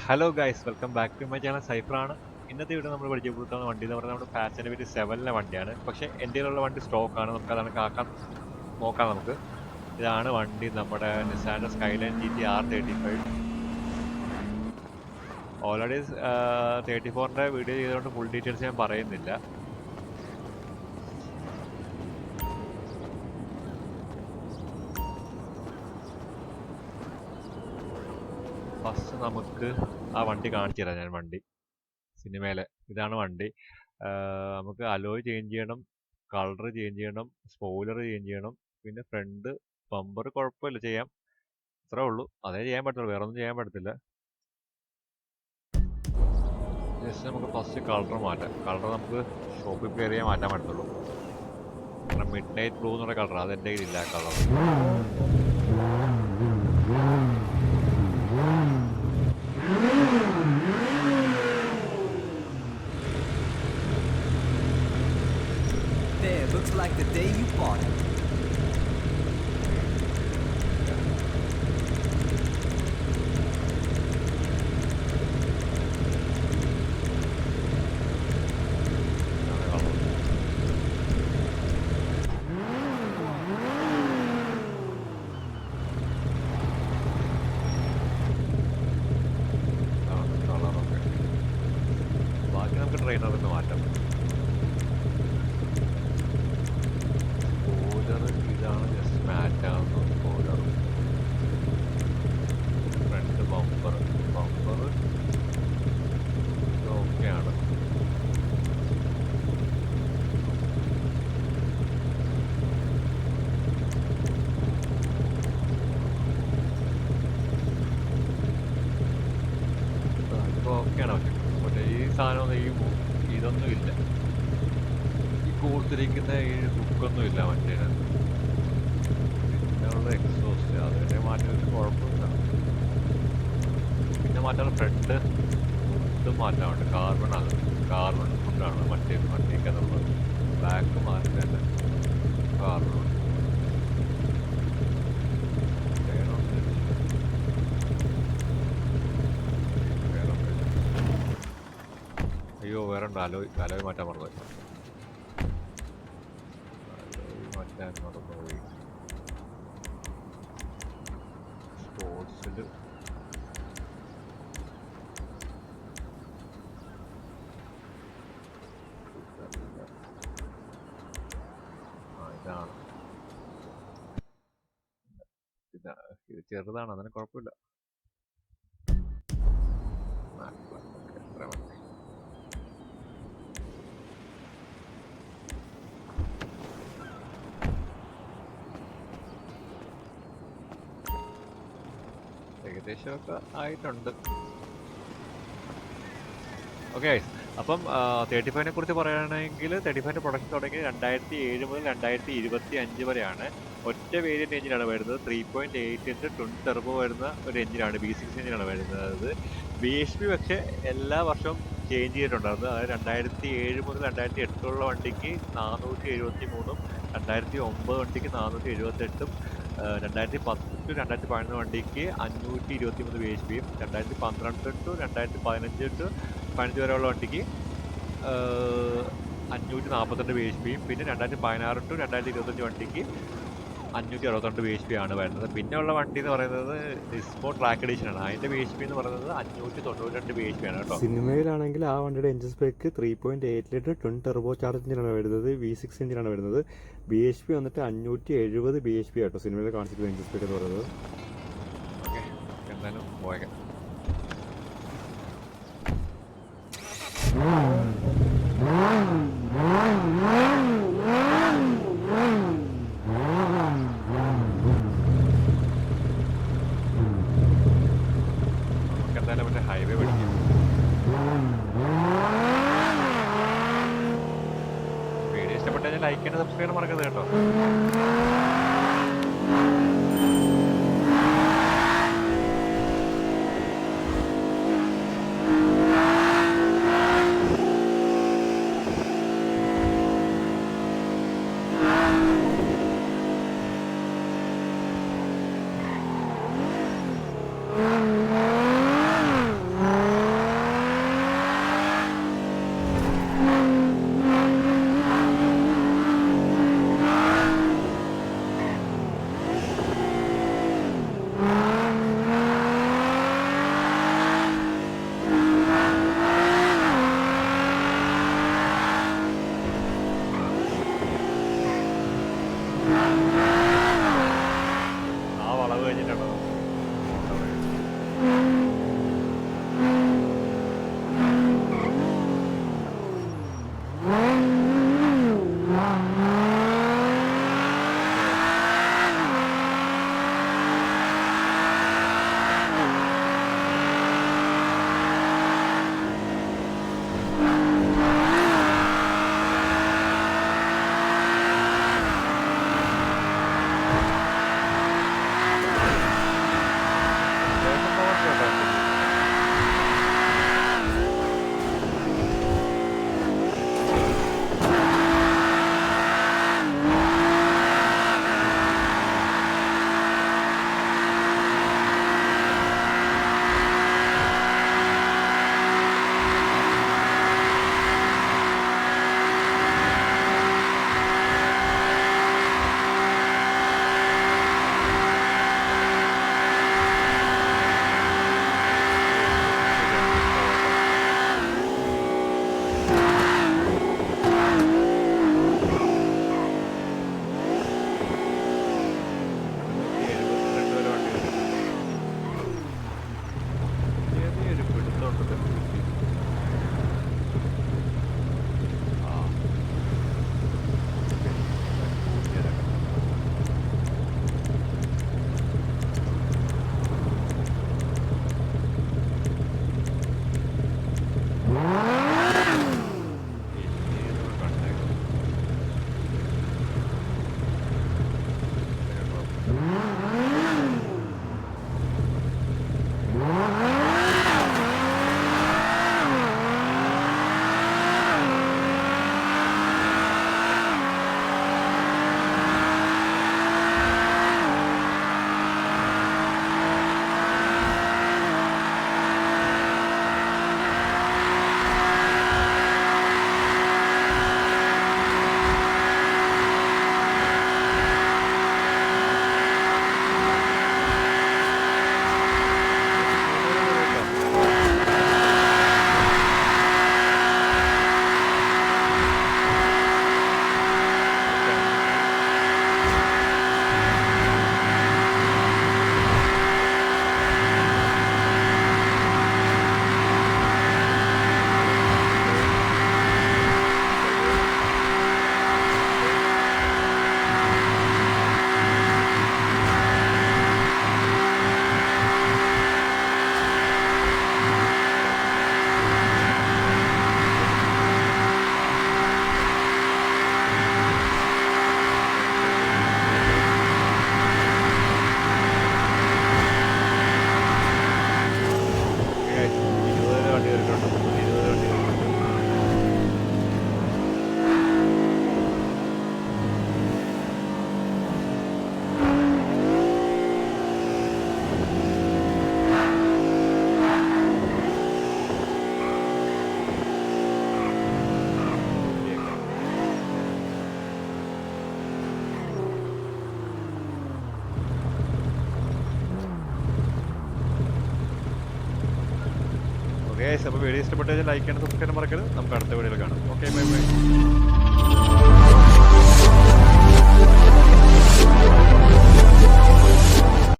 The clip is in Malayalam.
Hello guys, welcome back to my channel. സൈഫറാണ്. ഇന്നത്തെ വീഡിയോ നമ്മൾ പരിചയപ്പെടുത്തുന്ന വണ്ടി എന്ന് പറഞ്ഞാൽ നമ്മുടെ ഫാസ്റ്റ് ആൻഡ് വെരി 7ലെ വണ്ടിയാണ്. പക്ഷേ എൻ്റെ കയ്യിലുള്ള വണ്ടി സ്റ്റോക്കാണ്. നമുക്ക് അതാണ് നോക്കാം നമുക്ക്. ഇതാണ് വണ്ടി, നമ്മുടെ നിസാൻ്റെ സ്കൈലൈൻ GT R35. ഓൾറെഡി 34ൻ്റെ വീഡിയോ ചെയ്തുകൊണ്ട് ഫുൾ ഡീറ്റെയിൽസ് ഞാൻ പറയുന്നില്ല. ഫസ്റ്റ് നമുക്ക് ആ വണ്ടി കാണിച്ചു തരാം. ഞാൻ വണ്ടി സിനിമയിലെ ഇതാണ് വണ്ടി. നമുക്ക് അലോയ് ചേഞ്ച് ചെയ്യണം, കളർ ചേഞ്ച് ചെയ്യണം, സ്പോയിലർ ചേഞ്ച് ചെയ്യണം, പിന്നെ ഫ്രണ്ട് ബമ്പർ കുഴപ്പമില്ല, ചെയ്യാം. അത്രേ ഉള്ളൂ, അതേ ചെയ്യാൻ പറ്റുള്ളൂ, വേറെ ഒന്നും ചെയ്യാൻ പറ്റത്തില്ല. ജസ്റ്റ് നമുക്ക് ഫസ്റ്റ് കളർ മാറ്റാം. കളർ നമുക്ക് ഷോപ്പിൽ കയറിയേ മാറ്റാൻ പറ്റത്തുള്ളൂ. കാരണം മിഡ് നൈറ്റ് ബ്ലൂ എന്നുള്ള കളർ അത് എൻ്റെ കയ്യിലില്ല. Colour There, looks like the day you bought it. കളറൊക്കെ ബാക്കി നമുക്ക് ട്രെയിനറിൽ നിന്ന് മാറ്റാം. സ്പോയിലർ ഇതാണ്, ജസ്റ്റ് മാറ്റാവുന്ന സ്പോയിലർ. ഫ്രണ്ട് ബമ്പർ ഓക്കെയാണ്. ഇപ്പോൾ ഓക്കെയാണ്. പക്ഷേ ഈ സാധനം ഇതൊന്നും ഇല്ല, ഈ കൂർത്തിരിക്കുന്ന ഈ ബുക്കൊന്നും ഇല്ല വണ്ടിയുടെ. പിന്നെയുള്ള എക്സോസ്റ്റ് അതിൻ്റെ മാറ്റത്തിന് കുഴപ്പമില്ല. പിന്നെ മാറ്റാൻ ഫ്രണ്ട് ഫുഡ് മാറ്റാറുണ്ട്. കാർബൺ ഫുഡാണ് വണ്ടിക്കകത്തുള്ളത്. ബാക്ക് മാറ്റാൻ കാർബൺ അയ്യോ വേറെ ഉണ്ട്. അലോയ് മാറ്റാൻ മറന്നുപോയി. സ്പോർട്സിൽ ഇത് ചെറുതാണ്, അതിന് കുഴപ്പമില്ല. ഏകദേശമൊക്കെ ആയിട്ടുണ്ട്. ഓക്കെ, അപ്പം 35നെ കുറിച്ച് പറയുകയാണെങ്കിൽ 35ൻ്റെ പ്രൊഡക്ഷൻ തുടങ്ങി 2007 മുതൽ 2025 വരെയാണ്. ഒറ്റ വേരിയൻ്റ് എഞ്ചിനാണ് വരുന്നത്. 3.8 ട്വിൻ ടെർബോ വരുന്ന ഒരു എഞ്ചിനാണ്, V6 എഞ്ചിനാണ് വരുന്നത്. BHP പക്ഷേ എല്ലാ വർഷവും ചേഞ്ച് ചെയ്തിട്ടുണ്ടായിരുന്നു. അതായത് 2007 മുതൽ 2008 വണ്ടിക്ക് 473, 2009 വണ്ടിക്ക് 478, 2010 ടു 2011 വണ്ടിക്ക് 523 BHP, 2012 ടു 2015 വരെയുള്ള വണ്ടിക്ക് 542 BHP, പിന്നെ 2016 ടു 2025 വണ്ടിക്ക് 562 BHP ആണ് വരുന്നത്. പിന്നെ ഉള്ള വണ്ടി എന്ന് പറയുന്നത് ഡിസ്മോ ട്രാക്ക് എഡിഷൻ ആണ്. അതിന്റെ BHP എന്ന് പറയുന്നത് 592 BHP ആണ് കേട്ടോ. സിനിമയിലാണെങ്കിൽ ആ വണ്ടിയുടെ engine spec 3.8 litre twin Turbo charge എഞ്ചിനാണ് വരുന്നത്. V6 എഞ്ചിനാണ് വരുന്നത്. BHP വന്നിട്ട് 570 BHP ആട്ടോ സിനിമയിൽ കാണിച്ചിട്ടുള്ള എഞ്ചിൻ സ്പെക്ക് എന്ന് പറയുന്നത്. ഓക്കെ, എന്തായാലും പോയേക്കാം. എന്തായാലും മറ്റേ ഹൈവേ പഠിക്കും. വീഡിയോ ഇഷ്ടപ്പെട്ടു കഴിഞ്ഞാൽ ലൈക്ക് ചെയ്യാൻ സബ്സ്ക്രൈബ് ചെയ്യാൻ മറക്കരുത് കേട്ടോ. ആ വളവ് കഴിഞ്ഞിട്ടാണോ അപ്പോൾ വീഡിയോ ഇഷ്ടപ്പെട്ടു കഴിഞ്ഞാൽ ലൈക്ക് ചെയ്യാൻ സബ്സ്ക്രൈബ് മറക്കരുത്. നമുക്ക് അടുത്ത വീഡിയോയിൽ കാണാം. Okay, bye bye.